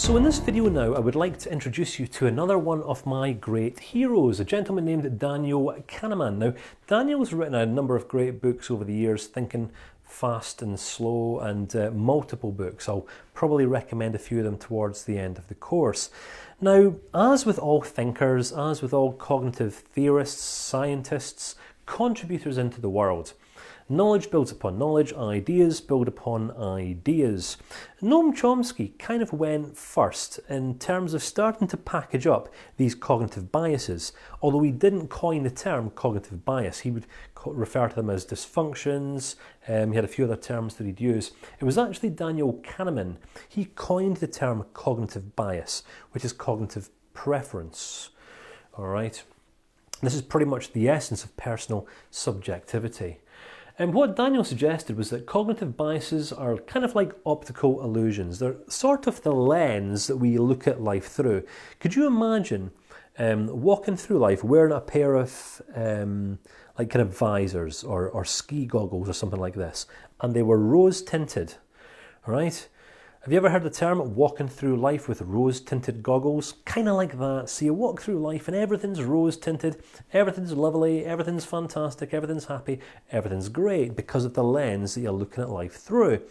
So in this video now, I would like to introduce you to another one of my great heroes, a gentleman named Daniel Kahneman. Now, Daniel's written a number of great books over the years, Thinking Fast and Slow, and multiple books. I'll probably recommend a few of them towards the end of the course. Now, as with all thinkers, as with all cognitive theorists, scientists, contributors into the world, knowledge builds upon knowledge, ideas build upon ideas. Noam Chomsky kind of went first in terms of starting to package up these cognitive biases. Although he didn't coin the term cognitive bias, he would refer to them as dysfunctions. He had a few other terms that he'd use. It was actually Daniel Kahneman. He coined the term cognitive bias, which is cognitive preference. All right. This is pretty much the essence of personal subjectivity. And what Daniel suggested was that cognitive biases are kind of like optical illusions. They're sort of the lens that we look at life through. Could you imagine walking through life wearing a pair of like kind of visors or ski goggles or something like this, and they were rose tinted, all right? Have you ever heard the term walking through life with rose-tinted goggles? Kind of like that. So you walk through life and everything's rose-tinted, everything's lovely, everything's fantastic, everything's happy, everything's great because of the lens that you're looking at life through.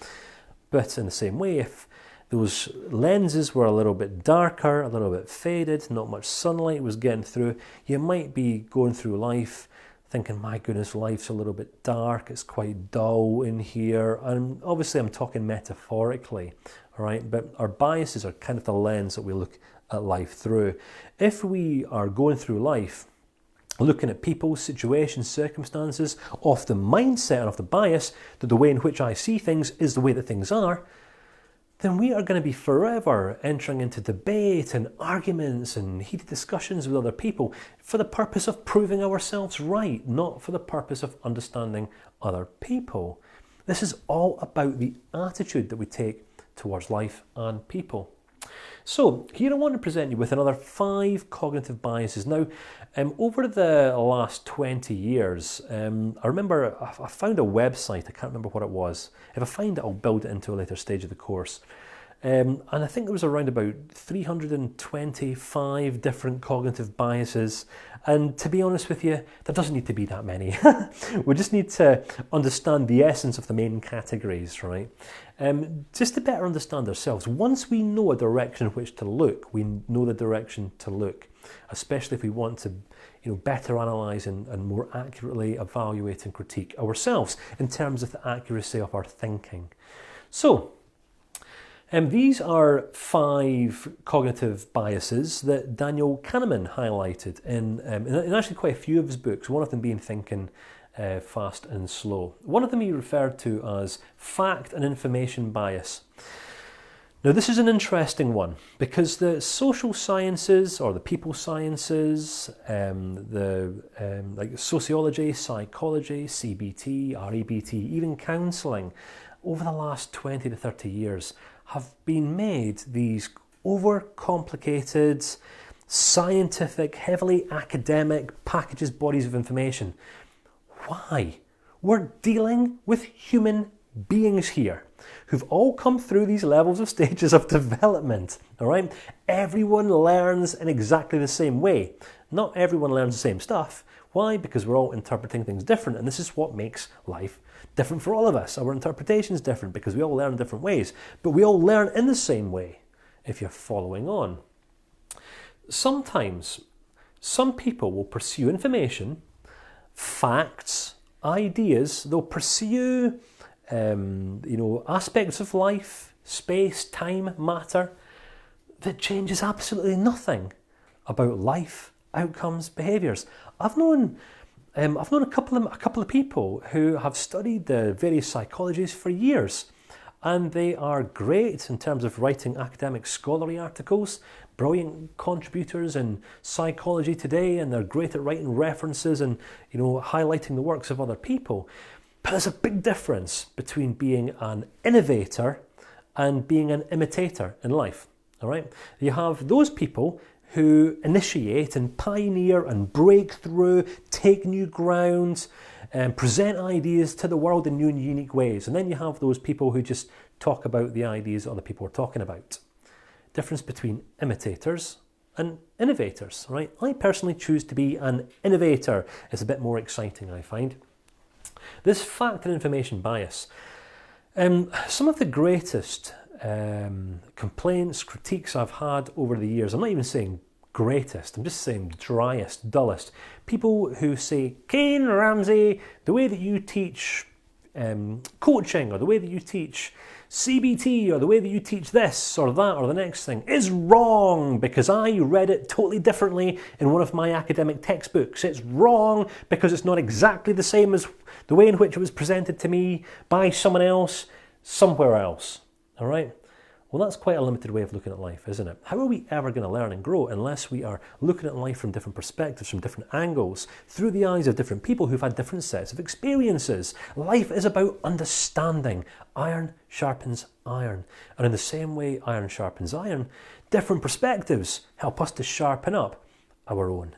But in the same way, if those lenses were a little bit darker, a little bit faded, not much sunlight was getting through, you might be going through life thinking, my goodness, life's a little bit dark, it's quite dull in here. And obviously I'm talking metaphorically, all right? But our biases are kind of the lens that we look at life through. If we are going through life looking at people, situations, circumstances, off the mindset and off the bias that the way in which I see things is the way that things are, then we are going to be forever entering into debate and arguments and heated discussions with other people for the purpose of proving ourselves right, not for the purpose of understanding other people. This is all about the attitude that we take towards life and people. So here I want to present you with another 5 cognitive biases. Now, over the last 20 years, I remember I found a website, I can't remember what it was. If I find it, I'll build it into a later stage of the course. And I think there was around about 325 different cognitive biases. And to be honest with you, there doesn't need to be that many. We just need to understand the essence of the main categories, right? Just to better understand ourselves. Once we know a direction in which to look, we know the direction to look, especially if we want to better analyse and more accurately evaluate and critique ourselves in terms of the accuracy of our thinking. So, these are 5 cognitive biases that Daniel Kahneman highlighted in actually quite a few of his books, one of them being Thinking Fast and Slow. One of them he referred to as fact and information bias. Now this is an interesting one because the social sciences or the people sciences, like sociology, psychology, CBT, REBT, even counselling, over the last 20 to 30 years have been made these overcomplicated, scientific, heavily academic packages, bodies of information. Why? We're dealing with human beings here who've all come through these levels of stages of development, all right? Everyone learns in exactly the same way. Not everyone learns the same stuff. Why? Because we're all interpreting things different, and this is what makes life different for all of us. Our interpretation is different because we all learn in different ways, but we all learn in the same way if you're following on. Sometimes, some people will pursue information, facts, ideas. They'll pursue, aspects of life, space, time, matter that changes absolutely nothing about life, outcomes, behaviours. I've known a couple of people who have studied the various psychologies for years, and they are great in terms of writing academic scholarly articles, brilliant contributors in psychology today, and they're great at writing references and highlighting the works of other people. But there's a big difference between being an innovator and being an imitator in life. All right, you have those people who initiate and pioneer and break through, take new ground, and present ideas to the world in new and unique ways. And then you have those people who just talk about the ideas other people are talking about. difference between imitators and innovators, right? I personally choose to be an innovator. It's a bit more exciting, I find. This fact and information bias. Some of the greatest complaints, critiques I've had over the years, I'm not even saying greatest, I'm just saying driest, dullest. People who say, Kane Ramsey, the way that you teach coaching, or the way that you teach CBT, or the way that you teach this or that or the next thing is wrong because I read it totally differently in one of my academic textbooks. It's wrong because it's not exactly the same as the way in which it was presented to me by someone else, somewhere else. All right? Well, that's quite a limited way of looking at life, isn't it? How are we ever going to learn and grow unless we are looking at life from different perspectives, from different angles, through the eyes of different people who've had different sets of experiences? Life is about understanding. Iron sharpens iron. And in the same way iron sharpens iron, different perspectives help us to sharpen up our own.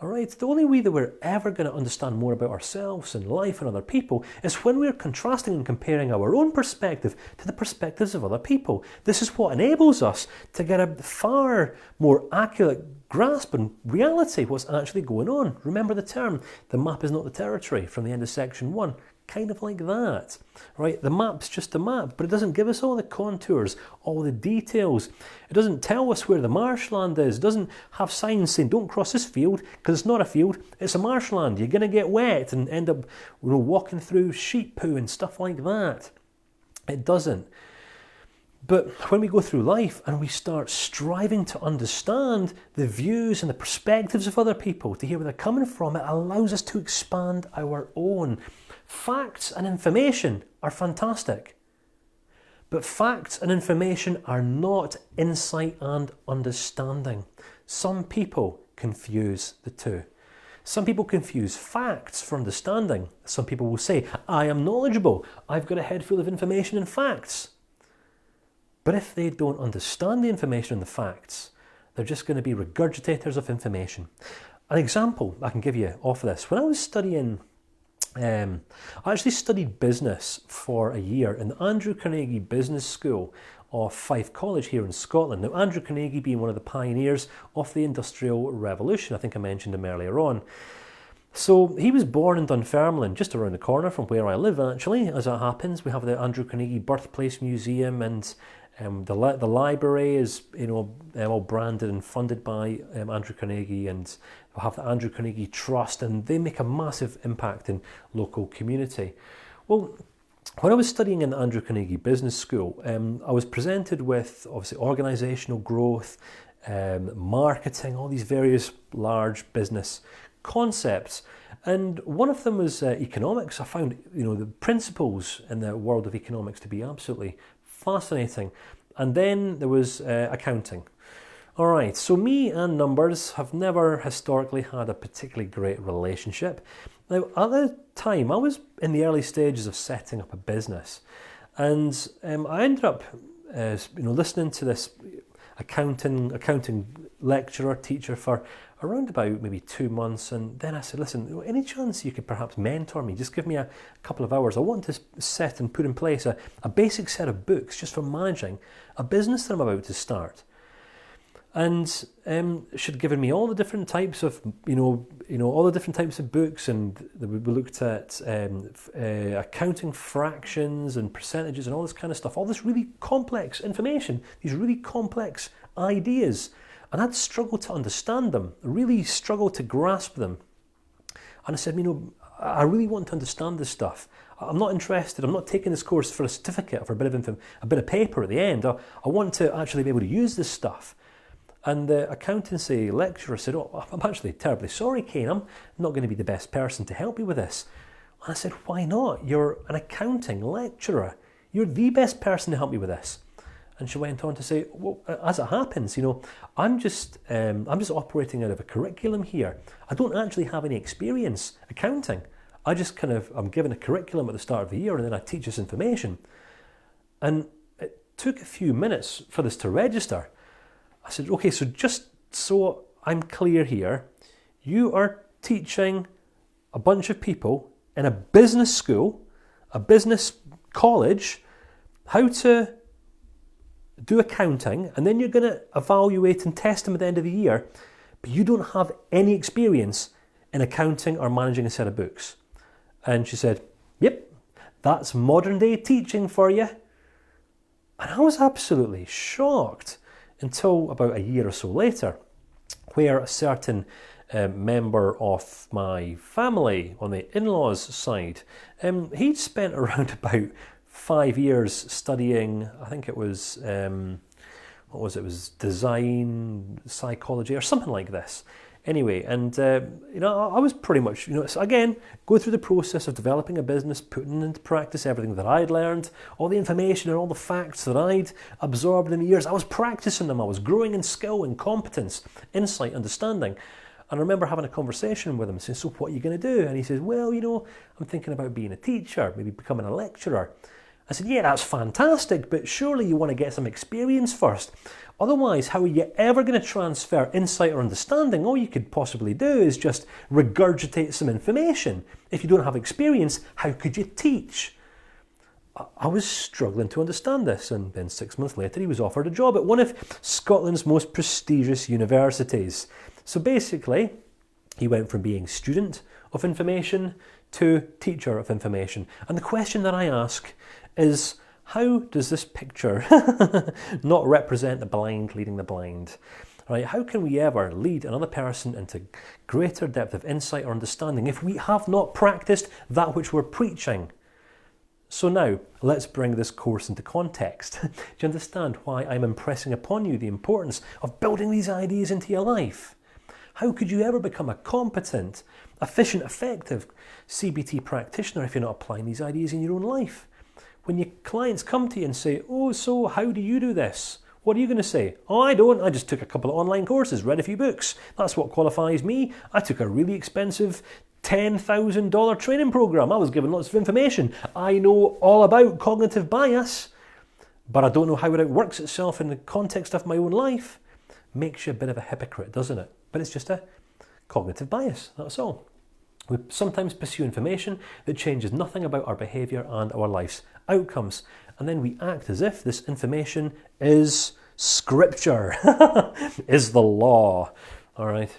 All right, the only way that we're ever going to understand more about ourselves and life and other people is when we're contrasting and comparing our own perspective to the perspectives of other people. This is what enables us to get a far more accurate grasp on reality, what's actually going on. Remember the term, the map is not the territory, from the end of section 1. Kind of like that, right? The map's just a map, but it doesn't give us all the contours, all the details. It doesn't tell us where the marshland is. It doesn't have signs saying, don't cross this field, because it's not a field, it's a marshland. You're going to get wet and end up walking through sheep poo and stuff like that. It doesn't. But when we go through life and we start striving to understand the views and the perspectives of other people, to hear where they're coming from, it allows us to expand our own. Facts and information are fantastic, but facts and information are not insight and understanding. Some people confuse the two. Some people confuse facts for understanding. Some people will say, I am knowledgeable, I've got a head full of information and facts. But if they don't understand the information and the facts, they're just going to be regurgitators of information. An example I can give you of this, when I was studying I actually studied business for a year in the Andrew Carnegie Business School of Fife College here in Scotland. Now, Andrew Carnegie being one of the pioneers of the Industrial Revolution, I think I mentioned him earlier on. So he was born in Dunfermline, just around the corner from where I live actually, as it happens. We have the Andrew Carnegie Birthplace Museum, and the library is all branded and funded by Andrew Carnegie, and we'll have the Andrew Carnegie Trust, and they make a massive impact in local community. Well, when I was studying in the Andrew Carnegie Business School, I was presented with obviously organisational growth, marketing, all these various large business concepts, and one of them was economics. I found the principles in the world of economics to be absolutely fascinating. And then there was accounting. All right, so me and numbers have never historically had a particularly great relationship. Now, at the time, I was in the early stages of setting up a business, and I ended up listening to this accounting lecturer, teacher for around about maybe 2 months, and then I said, listen, any chance you could perhaps mentor me? Just give me a couple of hours. I want to set and put in place a basic set of books just for managing a business that I'm about to start. And she'd given me all the different types of, all the different types of books, and we looked at accounting fractions and percentages and all this kind of stuff, all this really complex information, these really complex ideas. And I'd struggled to understand them, really struggled to grasp them. And I said, I really want to understand this stuff. I'm not interested. I'm not taking this course for a certificate or for a bit of paper at the end. I want to actually be able to use this stuff. And the accountancy lecturer said, I'm actually terribly sorry, Kane. I'm not going to be the best person to help you with this. And I said, why not? You're an accounting lecturer. You're the best person to help me with this. And she went on to say, well, as it happens, I'm just operating out of a curriculum here. I don't actually have any experience accounting. I just I'm given a curriculum at the start of the year, and then I teach this information. And it took a few minutes for this to register. I said, okay, so just so I'm clear here, you are teaching a bunch of people in a business school, a business college, how to do accounting, and then you're going to evaluate and test them at the end of the year, but you don't have any experience in accounting or managing a set of books. And she said, yep, that's modern day teaching for you. And I was absolutely shocked until about a year or so later, where a certain member of my family on the in-laws side, he'd spent around about 5 years studying, I think it was, it was design, psychology, or something like this. Anyway, and I was pretty much, so again, go through the process of developing a business, putting into practice everything that I'd learned, all the information and all the facts that I'd absorbed in the years. I was practicing them. I was growing in skill and competence, insight, understanding. And I remember having a conversation with him, saying, so what are you going to do? And he says, well, I'm thinking about being a teacher, maybe becoming a lecturer. I said, yeah, that's fantastic, but surely you want to get some experience first. Otherwise, how are you ever going to transfer insight or understanding? All you could possibly do is just regurgitate some information. If you don't have experience, how could you teach? I was struggling to understand this, and then 6 months later he was offered a job at one of Scotland's most prestigious universities. So basically, he went from being student of information to teacher of information. And the question that I ask is, how does this picture not represent the blind leading the blind? Right? How can we ever lead another person into greater depth of insight or understanding if we have not practiced that which we're preaching? So now, let's bring this course into context. Do you understand why I'm impressing upon you the importance of building these ideas into your life? How could you ever become a competent, efficient, effective CBT practitioner if you're not applying these ideas in your own life? When your clients come to you and say, oh, so how do you do this? What are you going to say? Oh, I don't. I just took a couple of online courses, read a few books. That's what qualifies me. I took a really expensive $10,000 training program. I was given lots of information. I know all about cognitive bias, but I don't know how it works itself in the context of my own life. Makes you a bit of a hypocrite, doesn't it? But it's just a cognitive bias, that's all. We sometimes pursue information that changes nothing about our behaviour and our life's outcomes, and then we act as if this information is scripture, is the law. All right.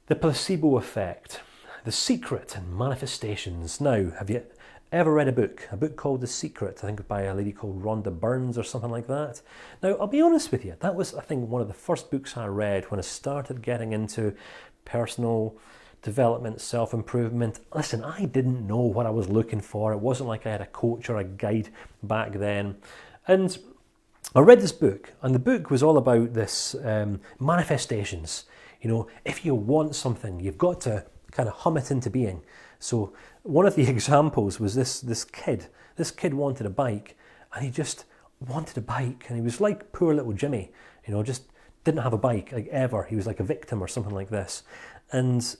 The placebo effect, The Secret and Manifestations. Now, have you ever read a book called The Secret, I think by a lady called Rhonda Byrne or something like that? Now, I'll be honest with you, that was, I think, one of the first books I read when I started getting into personal development, self-improvement. Listen, I didn't know what I was looking for. It wasn't like I had a coach or a guide back then. And I read this book, and the book was all about this manifestations. If you want something, you've got to kind of hum it into being. So one of the examples was this kid. This kid wanted a bike, and he just wanted a bike, and he was like poor little Jimmy, just didn't have a bike like ever. He was like a victim or something like this. And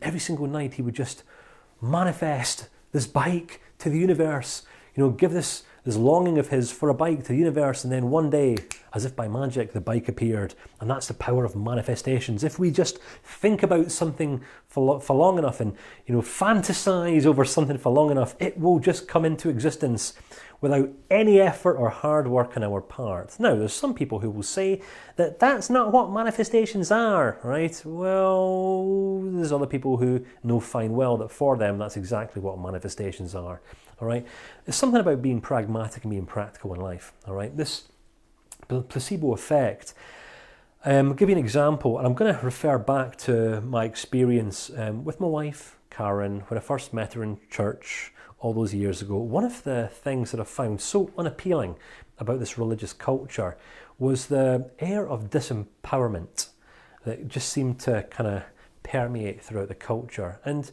every single night he would just manifest this bike to the universe, give this longing of his for a bike to the universe, and then one day, as if by magic, the bike appeared. And that's the power of manifestations. If we just think about something for long enough and fantasize over something for long enough, it will just come into existence without any effort or hard work on our part. Now, there's some people who will say that that's not what manifestations are, right? Well, there's other people who know fine well that for them that's exactly what manifestations are, all right? There's something about being pragmatic and being practical in life, all right? This placebo effect, I'll give you an example, and I'm going to refer back to my experience with my wife, Karen, when I first met her in church all those years ago. One of the things that I found so unappealing about this religious culture was the air of disempowerment that just seemed to kind of permeate throughout the culture. And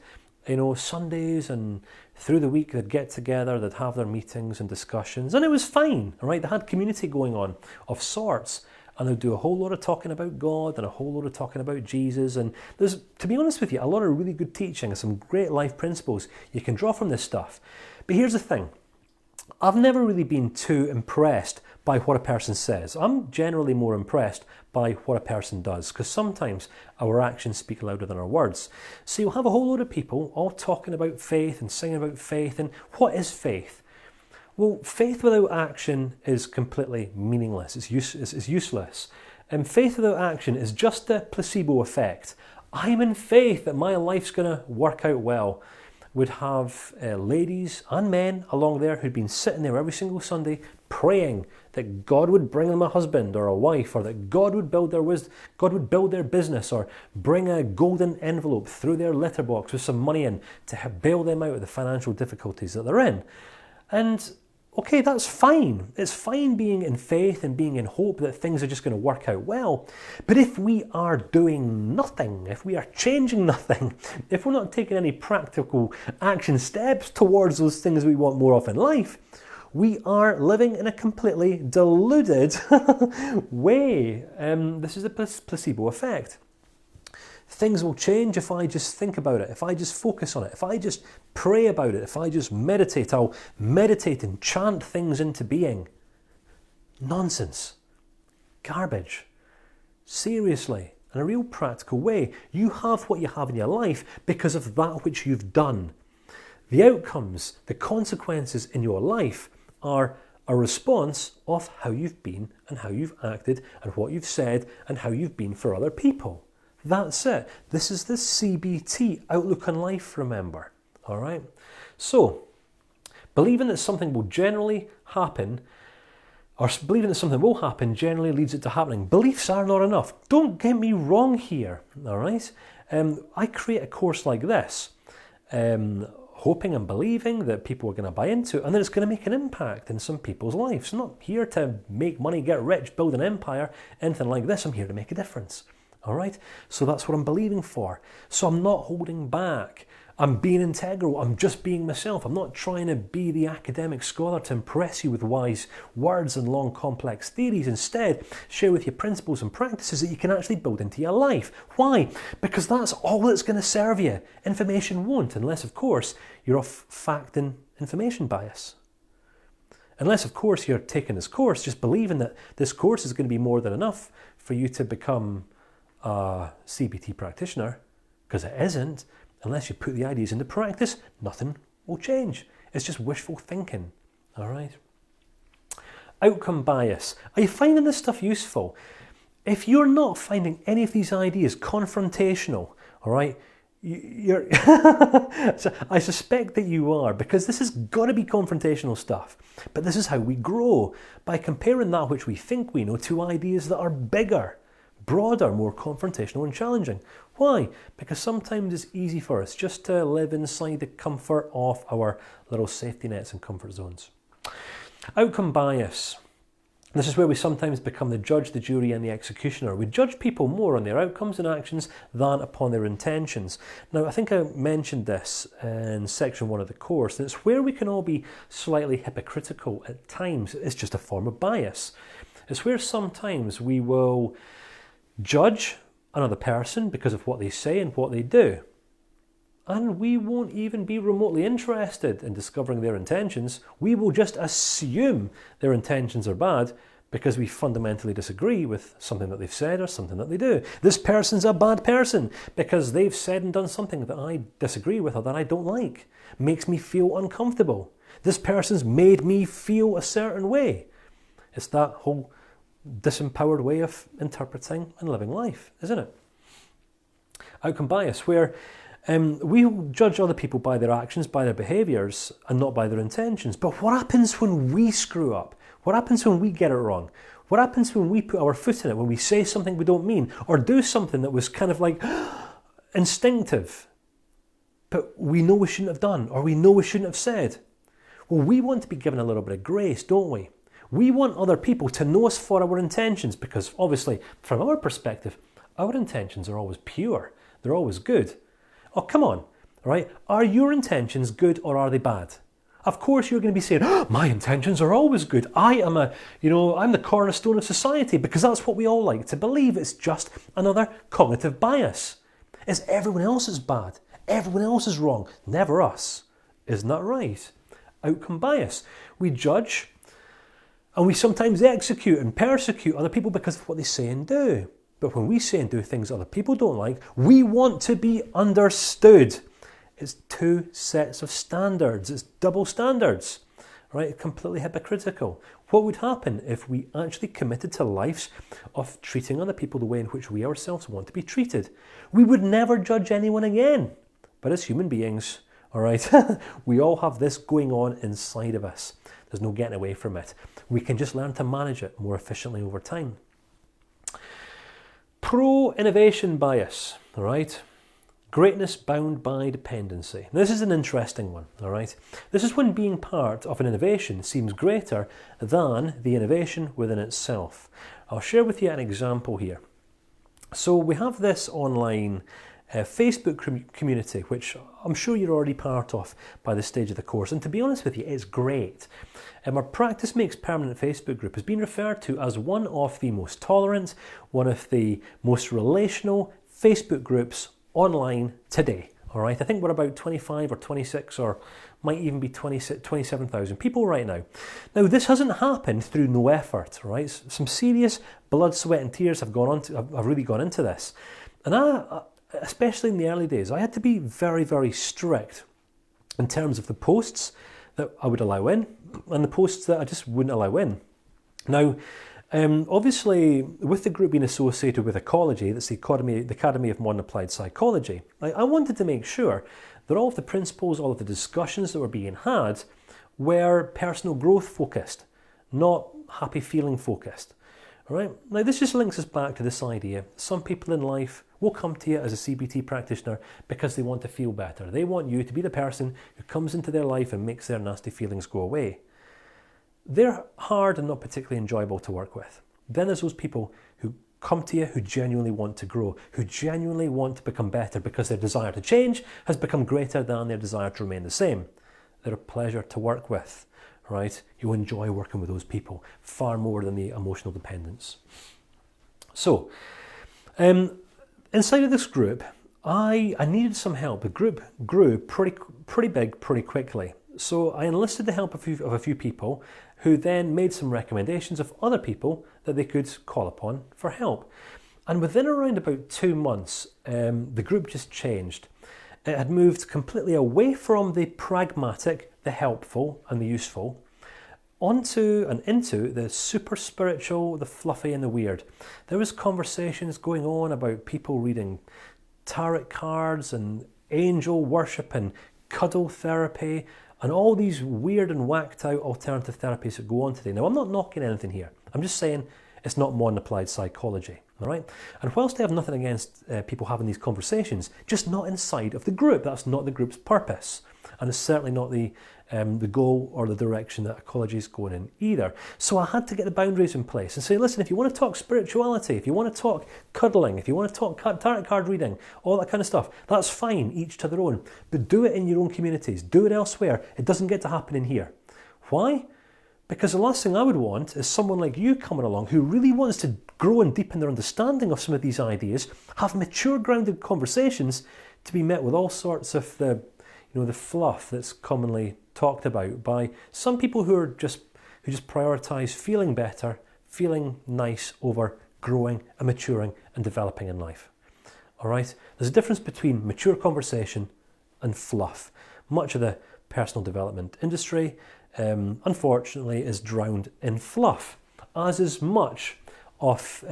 Sundays and through the week they'd get together, they'd have their meetings and discussions, and it was fine, all right? They had community going on of sorts, and they'd do a whole lot of talking about God and a whole lot of talking about Jesus. And there's, to be honest with you, a lot of really good teaching and some great life principles you can draw from this stuff. But here's the thing. I've never really been too impressed by what a person says. I'm generally more impressed by what a person does, because sometimes our actions speak louder than our words. So you'll have a whole load of people all talking about faith and singing about faith. And what is faith? Well, faith without action is completely meaningless. It's useless. And faith without action is just a placebo effect. I'm in faith that my life's going to work out well. Would have ladies and men along there who'd been sitting there every single Sunday praying that God would bring them a husband or a wife, or that God would build their business, or bring a golden envelope through their letterbox with some money in to bail them out of the financial difficulties that they're in. And okay, that's fine. It's fine being in faith and being in hope that things are just going to work out well. But if we are doing nothing, if we are changing nothing, if we're not taking any practical action steps towards those things we want more of in life, we are living in a completely deluded way. This is the placebo effect. Things will change if I just think about it, if I just focus on it, if I just pray about it, if I just meditate. I'll meditate and chant things into being. Nonsense. Garbage. Seriously, in a real practical way, you have what you have in your life because of that which you've done. The outcomes, the consequences in your life are a response of how you've been and how you've acted and what you've said and how you've been for other people. That's it. This is the CBT, outlook on life, remember. All right? So, believing that something will generally happen, or believing that something will happen generally leads it to happening. Beliefs are not enough. Don't get me wrong here. All right? I create a course like this, hoping and believing that people are going to buy into it and that it's going to make an impact in some people's lives. I'm not here to make money, get rich, build an empire, anything like this. I'm here to make a difference. All right? So that's what I'm believing for. So I'm not holding back. I'm being integral. I'm just being myself. I'm not trying to be the academic scholar to impress you with wise words and long complex theories. Instead, share with you principles and practices that you can actually build into your life. Why? Because that's all that's going to serve you. Information won't, unless, of course, you're off fact and information bias. Unless, of course, you're taking this course just believing that this course is going to be more than enough for you to become a CBT practitioner, because it isn't. Unless you put the ideas into practice, nothing will change. It's just wishful thinking. All right? Outcome bias. Are you finding this stuff useful? If you're not finding any of these ideas confrontational, all right, you're so I suspect that you are, because this has got to be confrontational stuff. But this is how we grow, by comparing that which we think we know to ideas that are bigger, broader, more confrontational and challenging. Why? Because sometimes it's easy for us just to live inside the comfort of our little safety nets and comfort zones. Outcome bias. This is where we sometimes become the judge, the jury and the executioner. We judge people more on their outcomes and actions than upon their intentions. Now, I think I mentioned this in section 1 of the course, and it's where we can all be slightly hypocritical at times. It's just a form of bias. It's where sometimes we will judge another person because of what they say and what they do. And we won't even be remotely interested in discovering their intentions. We will just assume their intentions are bad because we fundamentally disagree with something that they've said or something that they do. This person's a bad person because they've said and done something that I disagree with or that I don't like. Makes me feel uncomfortable. This person's made me feel a certain way. It's that whole disempowered way of interpreting and living life, isn't it? Outcome bias, where we judge other people by their actions, by their behaviours, and not by their intentions. But what happens when we screw up? What happens when we get it wrong? What happens when we put our foot in it, when we say something we don't mean, or do something that was kind of like instinctive, but we know we shouldn't have done, or we know we shouldn't have said? Well, we want to be given a little bit of grace, don't we? We want other people to know us for our intentions, because obviously, from our perspective, our intentions are always pure. They're always good. Oh, come on, right? Are your intentions good or are they bad? Of course you're going to be saying, oh, my intentions are always good. I'm the cornerstone of society, because that's what we all like to believe. It's just another cognitive bias. It's everyone else is bad. Everyone else is wrong. Never us. Isn't that right? Outcome bias. We judge and we sometimes execute and persecute other people because of what they say and do. But when we say and do things other people don't like, we want to be understood. It's two sets of standards. It's double standards, right? Completely hypocritical. What would happen if we actually committed to lives of treating other people the way in which we ourselves want to be treated? We would never judge anyone again. But as human beings, all right, we all have this going on inside of us. There's no getting away from it. We can just learn to manage it more efficiently over time. Pro-innovation bias, all right? Greatness bound by dependency. This is an interesting one, all right? This is when being part of an innovation seems greater than the innovation within itself. I'll share with you an example here. So we have this online Facebook community, which I'm sure you're already part of by this stage of the course. And to be honest with you, it's great. Our Practice Makes Permanent Facebook group has been referred to as one of the most tolerant, one of the most relational Facebook groups online today. All right, I think we're about 25 or 26 or might even be 27,000 people right now. Now, this hasn't happened through no effort, right? Some serious blood, sweat and tears have really gone into this. And especially in the early days, I had to be very, very strict in terms of the posts that I would allow in and the posts that I just wouldn't allow in. Now, obviously, with the group being associated with Ecology, that's the Academy of Modern Applied Psychology, I wanted to make sure that all of the principles, all of the discussions that were being had were personal growth focused, not happy feeling focused. All right. Now, this just links us back to this idea. Some people in life will come to you as a CBT practitioner because they want to feel better. They want you to be the person who comes into their life and makes their nasty feelings go away. They're hard and not particularly enjoyable to work with. Then there's those people who come to you who genuinely want to grow, who genuinely want to become better because their desire to change has become greater than their desire to remain the same. They're a pleasure to work with. Right? You enjoy working with those people far more than the emotional dependence. So, inside of this group, I needed some help. The group grew pretty big pretty quickly. So I enlisted the help of a few people who then made some recommendations of other people that they could call upon for help. And within around about 2 months, the group just changed. It had moved completely away from the pragmatic, the helpful and the useful, onto and into the super spiritual, the fluffy and the weird. There was conversations going on about people reading tarot cards and angel worship and cuddle therapy and all these weird and whacked out alternative therapies that go on today. Now, I'm not knocking anything here. I'm just saying it's not modern applied psychology. All right. And whilst I have nothing against people having these conversations, just not inside of the group. That's not the group's purpose, and it's certainly not the goal or the direction that Ecology is going in either. So I had to get the boundaries in place and say, listen, if you want to talk spirituality, if you want to talk cuddling, if you want to talk tarot card reading, all that kind of stuff, that's fine, each to their own. But do it in your own communities. Do it elsewhere. It doesn't get to happen in here. Why? Because the last thing I would want is someone like you coming along who really wants to grow and deepen their understanding of some of these ideas, have mature, grounded conversations, to be met with all sorts of the fluff that's commonly talked about by some people who just prioritise feeling better, feeling nice over growing and maturing and developing in life. All right? There's a difference between mature conversation and fluff. Much of the personal development industry, unfortunately, is drowned in fluff, as is much of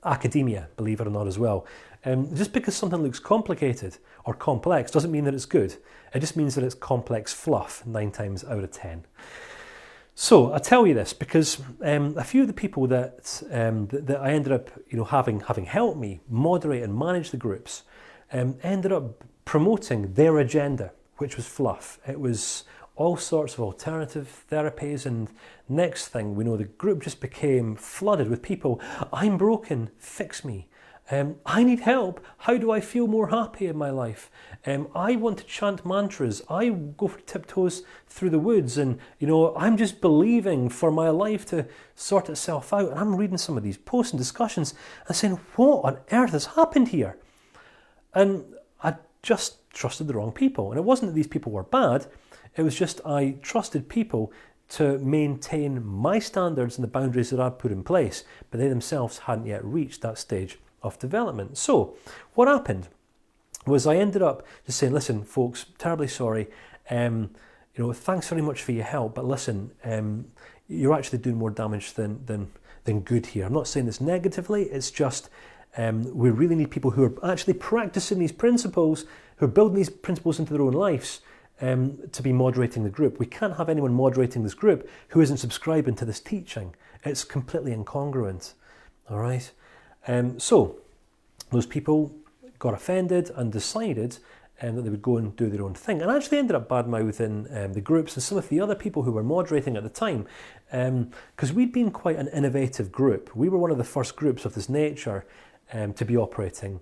academia, believe it or not, as well. Just because something looks complicated or complex doesn't mean that it's good. It just means that it's complex fluff 9 times out of 10. So I tell you this because a few of the people that I ended up having helped me moderate and manage the groups ended up promoting their agenda, which was fluff. It was all sorts of alternative therapies, and next thing we know, the group just became flooded with people. I'm broken, fix me. I need help. How do I feel more happy in my life? I want to chant mantras. I go for tiptoes through the woods, and I'm just believing for my life to sort itself out. And I'm reading some of these posts and discussions and saying, what on earth has happened here? And I just trusted the wrong people. And it wasn't that these people were bad. It was just I trusted people to maintain my standards and the boundaries that I'd put in place, but they themselves hadn't yet reached that stage of development. So what happened was I ended up just saying, listen, folks, terribly sorry. thanks very much for your help, but listen, you're actually doing more damage than good here. I'm not saying this negatively, it's just we really need people who are actually practicing these principles, who are building these principles into their own lives, to be moderating the group. We can't have anyone moderating this group who isn't subscribing to this teaching. It's completely incongruent, all right? So those people got offended and decided that they would go and do their own thing, and actually ended up bad-mouthing the groups and some of the other people who were moderating at the time, because we'd been quite an innovative group. We were one of the first groups of this nature to be operating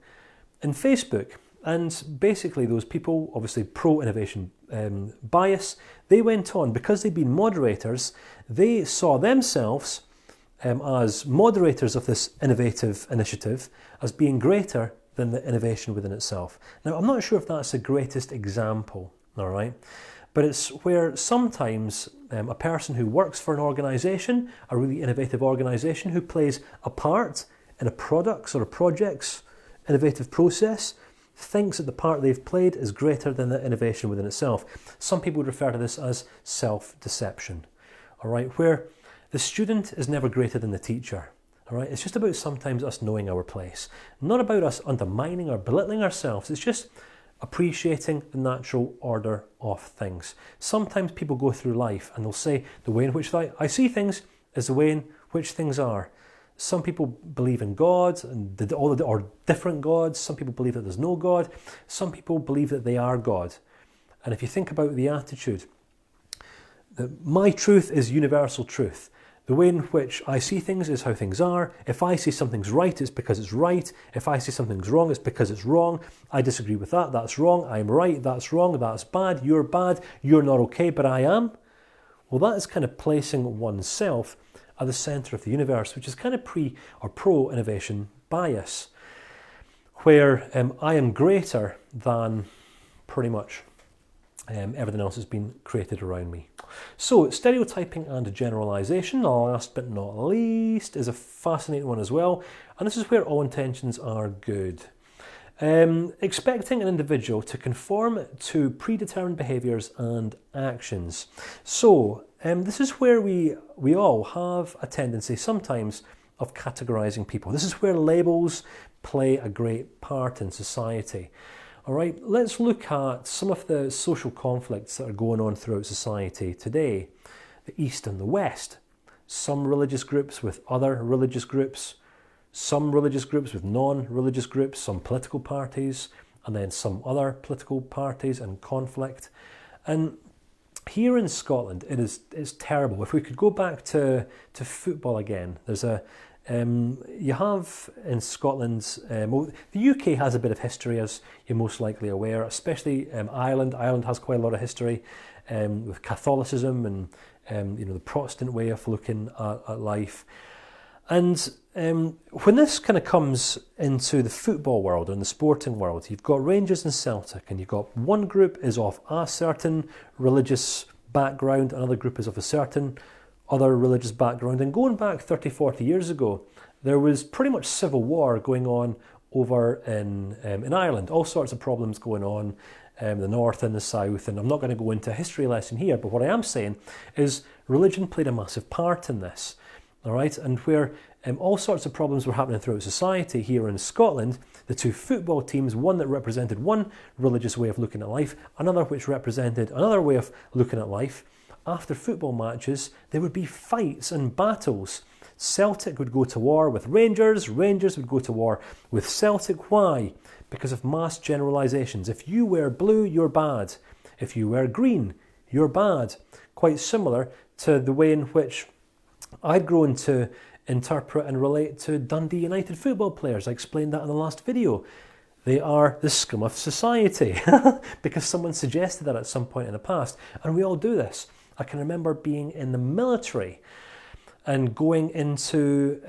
in Facebook. And basically those people, obviously pro-innovation bias, they went on, because they'd been moderators, they saw themselves as moderators of this innovative initiative as being greater than the innovation within itself. Now, I'm not sure if that's the greatest example, all right? But it's where sometimes a person who works for an organisation, a really innovative organisation, who plays a part in a product's or a project's innovative process, thinks that the part they've played is greater than the innovation within itself. Some people would refer to this as self-deception, all right? Where the student is never greater than the teacher. All right, it's just about sometimes us knowing our place, not about us undermining or belittling ourselves. It's just appreciating the natural order of things. Sometimes people go through life and they'll say, the way in which I see things is the way in which things are. Some people believe in God or different gods. Some people believe that there's no God. Some people believe that they are God. And if you think about the attitude, that my truth is universal truth. The way in which I see things is how things are. If I see something's right, it's because it's right. If I see something's wrong, it's because it's wrong. I disagree with that, that's wrong. I'm right, that's wrong, that's bad. You're not okay, but I am. Well, that is kind of placing oneself at the centre of the universe, which is kind of pro-innovation bias, where I am greater than pretty much everything else has been created around me. So stereotyping and generalisation, last but not least, is a fascinating one as well, and this is where all intentions are good. Expecting an individual to conform to predetermined behaviours and actions. So this is where we all have a tendency sometimes of categorising people. This is where labels play a great part in society. All right, let's look at some of the social conflicts that are going on throughout society today. The East and the West. Some religious groups with other religious groups. Some religious groups with non-religious groups. Some political parties. And then some other political parties and conflict. And here in Scotland, it's terrible. If we could go back to football again, there's you have in Scotland, well, the UK has a bit of history, as you're most likely aware, especially Ireland. Ireland has quite a lot of history with Catholicism and the Protestant way of looking at life. And when this kind of comes into the football world and the sporting world, you've got Rangers and Celtic, and you've got one group is of a certain religious background, another group is of a certain other religious background. And going back 30, 40 years ago, there was pretty much civil war going on over in Ireland. All sorts of problems going on, the north and the south. And I'm not going to go into a history lesson here, but what I am saying is religion played a massive part in this. All right, and where all sorts of problems were happening throughout society here in Scotland, the two football teams, one that represented one religious way of looking at life, another which represented another way of looking at life, after football matches, there would be fights and battles. Celtic would go to war with Rangers, Rangers would go to war with Celtic. Why? Because of mass generalisations. If you wear blue, you're bad. If you wear green, you're bad. Quite similar to the way in which I'd grown to interpret and relate to Dundee United football players. I explained that in the last video. They are the scum of society because someone suggested that at some point in the past, and we all do this. I can remember being in the military and going into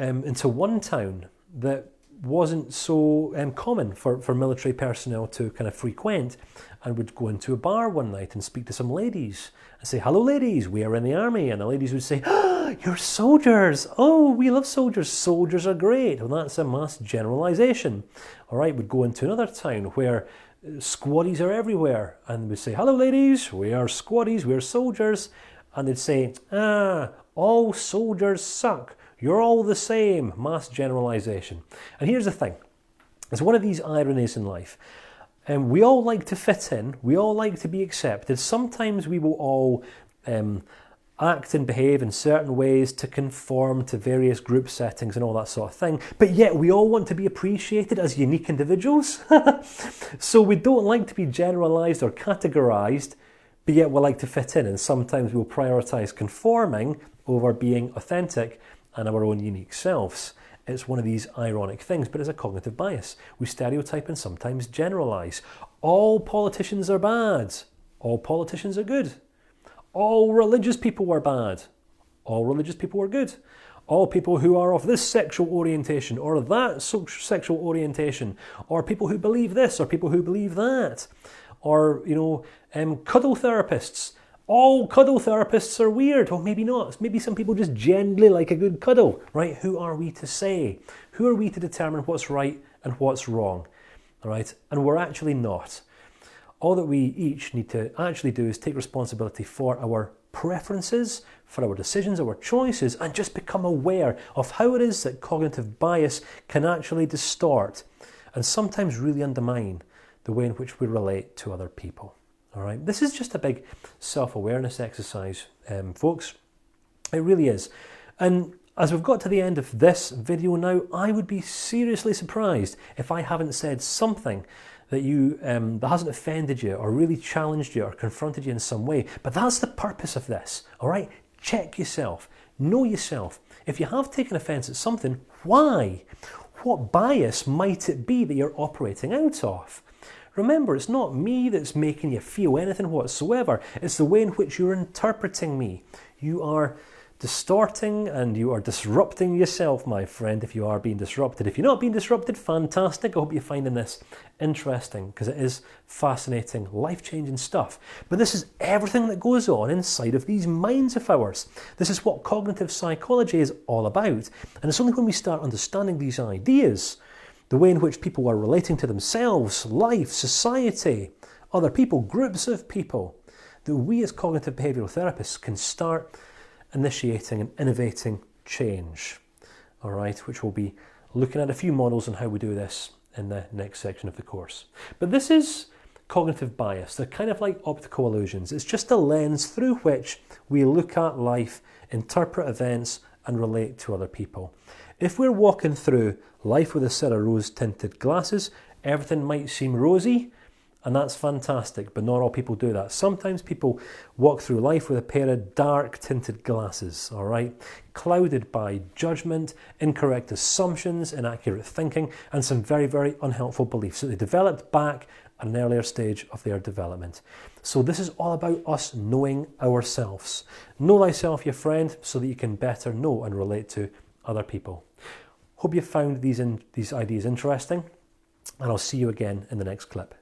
one town that wasn't so common for military personnel to kind of frequent, and would go into a bar one night and speak to some ladies and say, "Hello ladies, we are in the army," and the ladies would say, "Oh, you're soldiers, oh we love soldiers, soldiers are great." Well, that's a mass generalisation. All right, we'd go into another town where squaddies are everywhere. And we say, hello ladies, we are squaddies, we're soldiers. And they'd say, all soldiers suck. You're all the same. Mass generalization. And here's the thing. It's one of these ironies in life. And we all like to fit in. We all like to be accepted. Sometimes we will all act and behave in certain ways to conform to various group settings and all that sort of thing. But yet we all want to be appreciated as unique individuals. So we don't like to be generalized or categorized, but yet we like to fit in. And sometimes we'll prioritize conforming over being authentic and our own unique selves. It's one of these ironic things, but it's a cognitive bias. We stereotype and sometimes generalize. All politicians are bad. All politicians are good. All religious people are bad. All religious people are good. All people who are of this sexual orientation or that sexual orientation, or people who believe this or people who believe that, or, cuddle therapists. All cuddle therapists are weird. Well, maybe not. Maybe some people just generally like a good cuddle, right? Who are we to say? Who are we to determine what's right and what's wrong, all right? And we're actually not. All that we each need to actually do is take responsibility for our preferences, for our decisions, our choices, and just become aware of how it is that cognitive bias can actually distort and sometimes really undermine the way in which we relate to other people. All right, this is just a big self-awareness exercise, folks. It really is. And as we've got to the end of this video now, I would be seriously surprised if I haven't said something that that hasn't offended you or really challenged you or confronted you in some way. But that's the purpose of this, all right? Check yourself, know yourself. If you have taken offence at something, why? What bias might it be that you're operating out of? Remember, it's not me that's making you feel anything whatsoever. It's the way in which you're interpreting me. You are distorting and you are disrupting yourself, my friend, if you are being disrupted. If you're not being disrupted, fantastic. I hope you're finding this interesting because it is fascinating, life-changing stuff. But this is everything that goes on inside of these minds of ours. This is what cognitive psychology is all about. And it's only when we start understanding these ideas, the way in which people are relating to themselves, life, society, other people, groups of people, that we as cognitive behavioural therapists can start initiating and innovating change. All right, which we'll be looking at a few models on how we do this in the next section of the course. But this is cognitive bias. They're kind of like optical illusions. It's just a lens through which we look at life, interpret events, and relate to other people. If we're walking through life with a set of rose-tinted glasses, everything might seem rosy, and that's fantastic, but not all people do that. Sometimes people walk through life with a pair of dark-tinted glasses, all right? Clouded by judgment, incorrect assumptions, inaccurate thinking, and some very, very unhelpful beliefs that they developed back at an earlier stage of their development. So this is all about us knowing ourselves. Know thyself, your friend, so that you can better know and relate to other people. Hope you found these ideas interesting, and I'll see you again in the next clip.